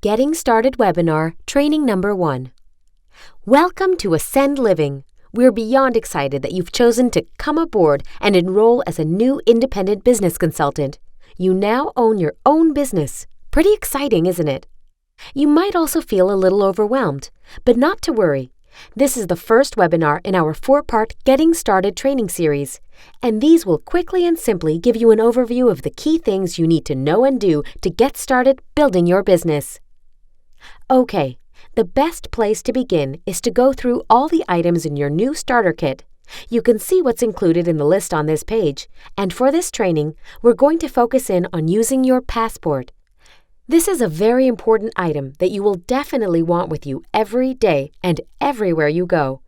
Getting Started Webinar Training Number 1. Welcome to Ascend Living. We're beyond excited that you've chosen to come aboard and enroll as a new independent business consultant. You now own your own business. Pretty exciting, isn't it? You might also feel a little overwhelmed, but not to worry. This is the first webinar in our 4-part Getting Started training series, and these will quickly and simply give you an overview of the key things you need to know and do to get started building your business. Okay, the best place to begin is to go through all the items in your new starter kit. You can see what's included in the list on this page, and for this training, we're going to focus in on using your passport. This is a very important item that you will definitely want with you every day and everywhere you go.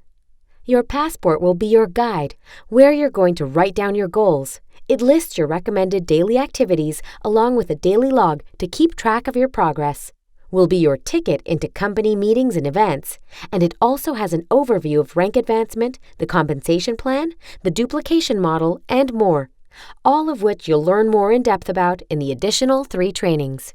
Your passport will be your guide, where you're going to write down your goals. It lists your recommended daily activities along with a daily log to keep track of your progress. Will be your ticket into company meetings and events, and it also has an overview of rank advancement, the compensation plan, the duplication model, and more, all of which you'll learn more in depth about in the additional 3 trainings.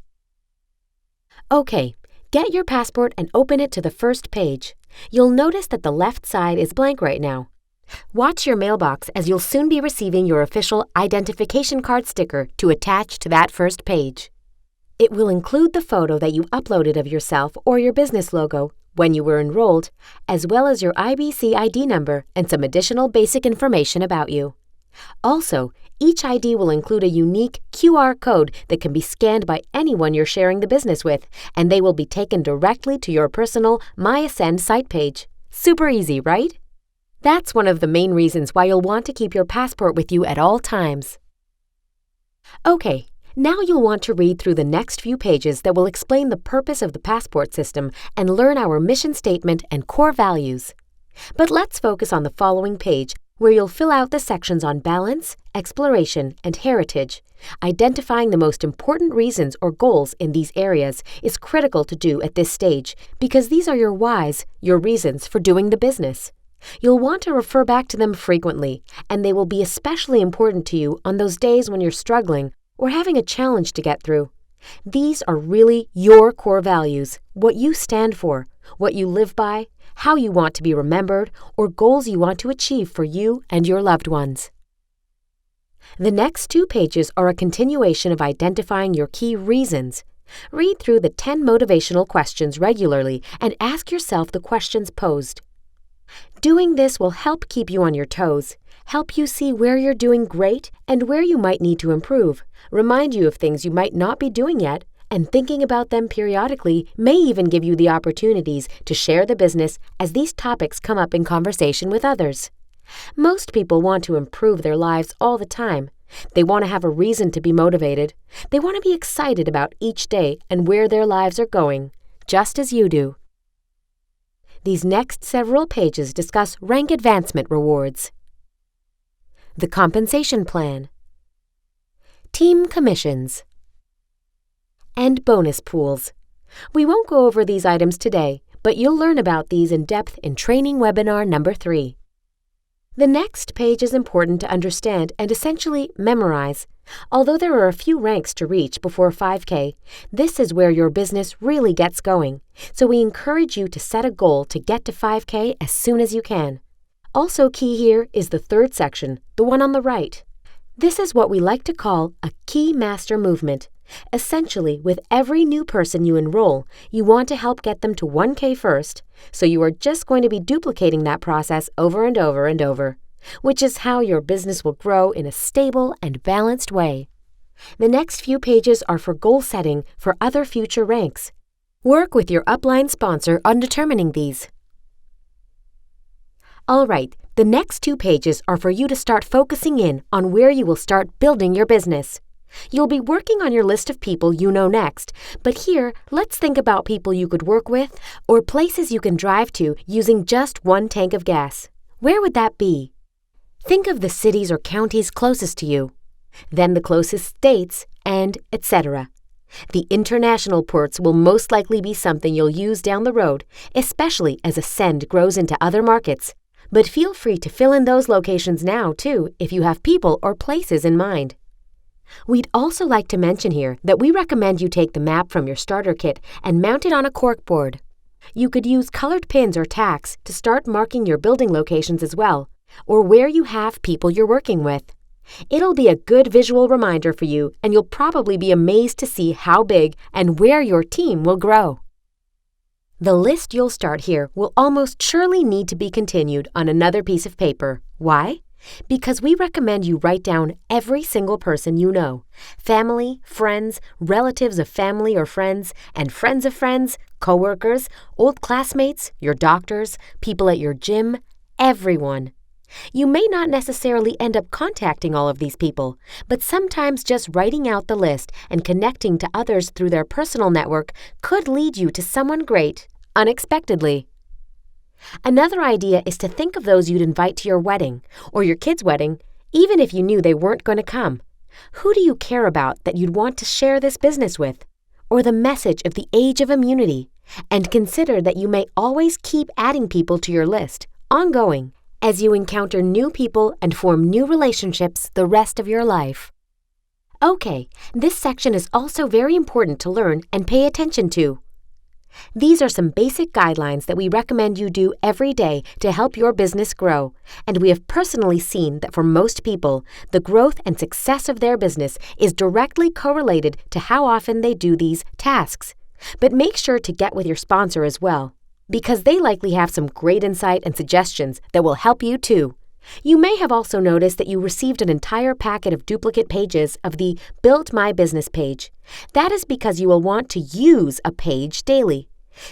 Okay, get your passport and open it to the first page. You'll notice that the left side is blank right now. Watch your mailbox as you'll soon be receiving your official identification card sticker to attach to that first page. It will include the photo that you uploaded of yourself or your business logo when you were enrolled, as well as your IBC ID number and some additional basic information about you. Also, each ID will include a unique QR code that can be scanned by anyone you're sharing the business with, and they will be taken directly to your personal MyAscend site page. Super easy, right? That's one of the main reasons why you'll want to keep your passport with you at all times. Okay. Now you'll want to read through the next few pages that will explain the purpose of the passport system and learn our mission statement and core values. But let's focus on the following page, where you'll fill out the sections on balance, exploration, and heritage. Identifying the most important reasons or goals in these areas is critical to do at this stage because these are your whys, your reasons for doing the business. You'll want to refer back to them frequently, and they will be especially important to you on those days when you're struggling or having a challenge to get through. These are really your core values, what you stand for, what you live by, how you want to be remembered, or goals you want to achieve for you and your loved ones. The next 2 pages are a continuation of identifying your key reasons. Read through the 10 motivational questions regularly and ask yourself the questions posed. Doing this will help keep you on your toes, help you see where you're doing great and where you might need to improve, remind you of things you might not be doing yet, and thinking about them periodically may even give you the opportunities to share the business as these topics come up in conversation with others. Most people want to improve their lives all the time. They want to have a reason to be motivated. They want to be excited about each day and where their lives are going, just as you do. These next several pages discuss rank advancement rewards, the compensation plan, team commissions, and bonus pools. We won't go over these items today, but you'll learn about these in depth in training webinar number 3. The next page is important to understand and essentially memorize. Although there are a few ranks to reach before 5K, this is where your business really gets going. So we encourage you to set a goal to get to 5K as soon as you can. Also key here is the 3rd section, the one on the right. This is what we like to call a key master movement. Essentially, with every new person you enroll, you want to help get them to 1K first, so you are just going to be duplicating that process over and over and over, which is how your business will grow in a stable and balanced way. The next few pages are for goal setting for other future ranks. Work with your upline sponsor on determining these. All right, the next 2 pages are for you to start focusing in on where you will start building your business. You'll be working on your list of people you know next, but here, let's think about people you could work with or places you can drive to using just 1 tank of gas. Where would that be? Think of the cities or counties closest to you, then the closest states, and etc. The international ports will most likely be something you'll use down the road, especially as Ascend grows into other markets. But feel free to fill in those locations now, too, if you have people or places in mind. We'd also like to mention here that we recommend you take the map from your starter kit and mount it on a corkboard. You could use colored pins or tacks to start marking your building locations as well, or where you have people you're working with. It'll be a good visual reminder for you, and you'll probably be amazed to see how big and where your team will grow. The list you'll start here will almost surely need to be continued on another piece of paper. Why? Because we recommend you write down every single person you know: family, friends, relatives of family or friends, and friends of friends, coworkers, old classmates, your doctors, people at your gym, everyone. You may not necessarily end up contacting all of these people, but sometimes just writing out the list and connecting to others through their personal network could lead you to someone great, unexpectedly. Another idea is to think of those you'd invite to your wedding or your kid's wedding, even if you knew they weren't going to come. Who do you care about that you'd want to share this business with? Or the message of the age of immunity? And consider that you may always keep adding people to your list, ongoing, as you encounter new people and form new relationships the rest of your life. Okay, this section is also very important to learn and pay attention to. These are some basic guidelines that we recommend you do every day to help your business grow, and we have personally seen that for most people, the growth and success of their business is directly correlated to how often they do these tasks. But make sure to get with your sponsor as well, because they likely have some great insight and suggestions that will help you too. You may have also noticed that you received an entire packet of duplicate pages of the Build My Business page. That is because you will want to use a page daily.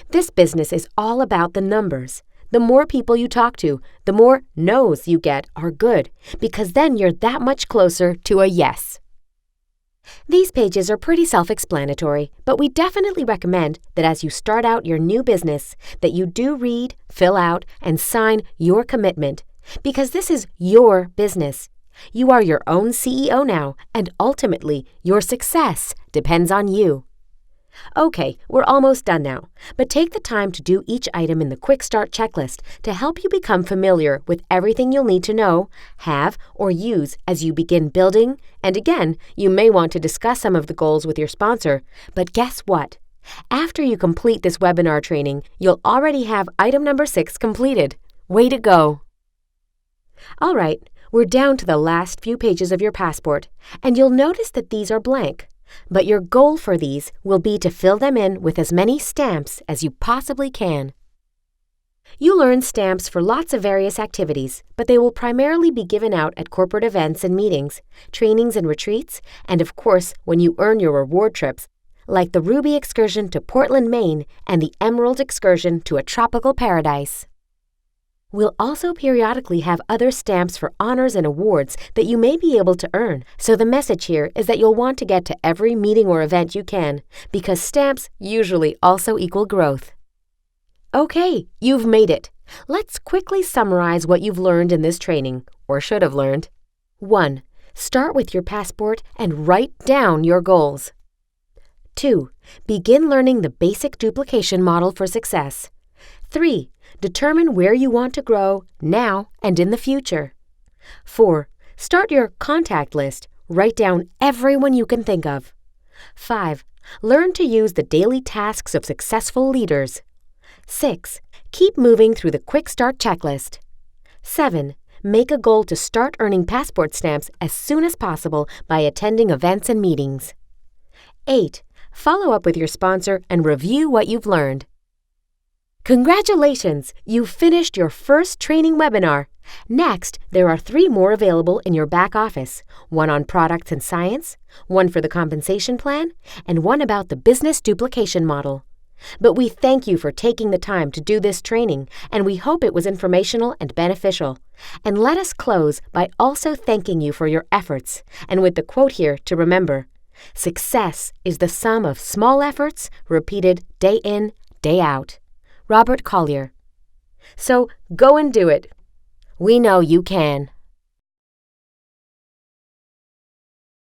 This business is all about the numbers. The more people you talk to, the more no's you get are good, because then you're that much closer to a yes. These pages are pretty self-explanatory, but we definitely recommend that as you start out your new business, that you do read, fill out, and sign your commitment, because this is your business. You are your own CEO now, and ultimately, your success depends on you. Okay, we're almost done now, but take the time to do each item in the Quick Start checklist to help you become familiar with everything you'll need to know, have, or use as you begin building. And again, you may want to discuss some of the goals with your sponsor, but guess what? After you complete this webinar training, you'll already have item number 6 completed. Way to go! All right, we're down to the last few pages of your passport, and you'll notice that these are blank. But your goal for these will be to fill them in with as many stamps as you possibly can. You'll earn stamps for lots of various activities, but they will primarily be given out at corporate events and meetings, trainings and retreats, and of course when you earn your reward trips, like the Ruby excursion to Portland, Maine, and the Emerald excursion to a tropical paradise. We'll also periodically have other stamps for honors and awards that you may be able to earn, so the message here is that you'll want to get to every meeting or event you can, because stamps usually also equal growth. Okay, you've made it. Let's quickly summarize what you've learned in this training, or should have learned. 1. Start with your passport and write down your goals. 2. Begin learning the basic duplication model for success. 3. Determine where you want to grow now and in the future. 4. Start your contact list. Write down everyone you can think of. 5. Learn to use the daily tasks of successful leaders. 6. Keep moving through the Quick Start checklist. 7. Make a goal to start earning passport stamps as soon as possible by attending events and meetings. 8. Follow up with your sponsor and review what you've learned. Congratulations! You've finished your first training webinar. Next, there are 3 more available in your back office, one on products and science, one for the compensation plan, and one about the business duplication model. But we thank you for taking the time to do this training, and we hope it was informational and beneficial. And let us close by also thanking you for your efforts, and with the quote here to remember: success is the sum of small efforts repeated day in, day out. Robert Collier. So go and do it. We know you can.